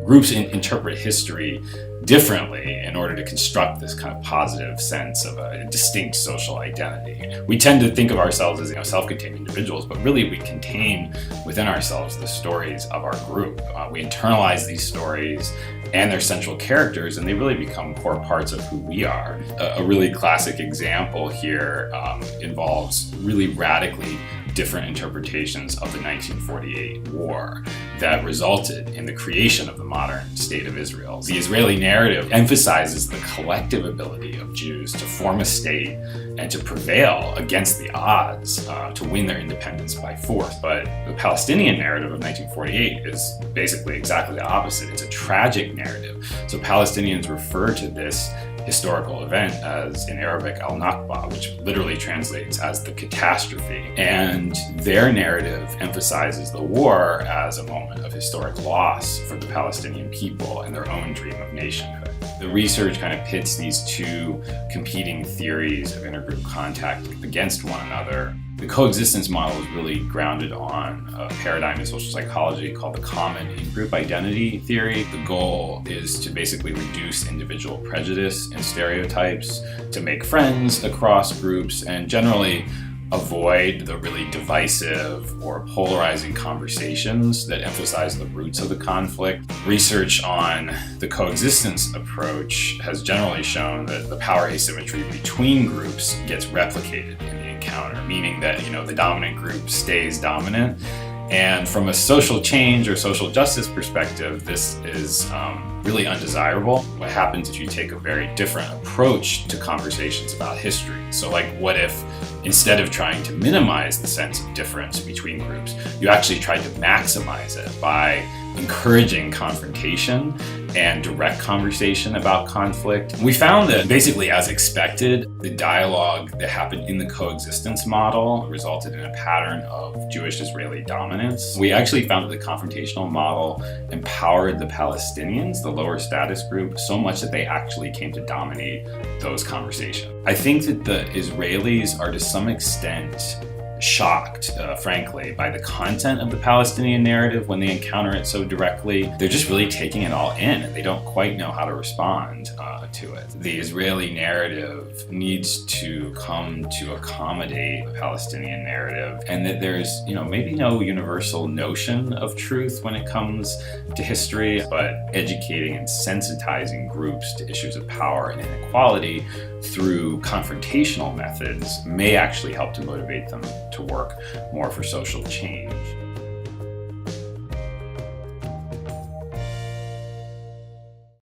groups interpret history differently in order to construct this kind of positive sense of a distinct social identity. We tend to think of ourselves as self-contained individuals, but really we contain within ourselves the stories of our group. We internalize these stories and their central characters, and they really become core parts of who we are. A really classic example here involves really radically different interpretations of the 1948 war that resulted in the creation of the modern state of Israel. The Israeli narrative emphasizes the collective ability of Jews to form a state and to prevail against the odds to win their independence by force. But the Palestinian narrative of 1948 is basically exactly the opposite. It's a tragic narrative. So Palestinians refer to this historical event as, in Arabic, al-Nakba, which literally translates as the catastrophe. And their narrative emphasizes the war as a moment of historic loss for the Palestinian people and their own dream of nationhood. The research kind of pits these two competing theories of intergroup contact against one another. The coexistence model is really grounded on a paradigm in social psychology called the common in-group identity theory. The goal is to basically reduce individual prejudice and stereotypes, to make friends across groups, and generally avoid the really divisive or polarizing conversations that emphasize the roots of the conflict. Research on the coexistence approach has generally shown that the power asymmetry between groups gets replicated in the encounter, meaning that the dominant group stays dominant. And from a social change or social justice perspective, this is really undesirable. What happens if you take a very different approach to conversations about history? So what if instead of trying to minimize the sense of difference between groups, you actually tried to maximize it by encouraging confrontation and direct conversation about conflict? We found that basically, as expected, the dialogue that happened in the coexistence model resulted in a pattern of Jewish-Israeli dominance. We actually found that the confrontational model empowered the Palestinians, the lower status group, so much that they actually came to dominate those conversations. I think that the Israelis are to some extent shocked, frankly, by the content of the Palestinian narrative when they encounter it so directly. They're just really taking it all in, and they don't quite know how to respond to it. The Israeli narrative needs to come to accommodate the Palestinian narrative, and that there's, maybe no universal notion of truth when it comes to history, but educating and sensitizing groups to issues of power and inequality through confrontational methods may actually help to motivate them to work more for social change.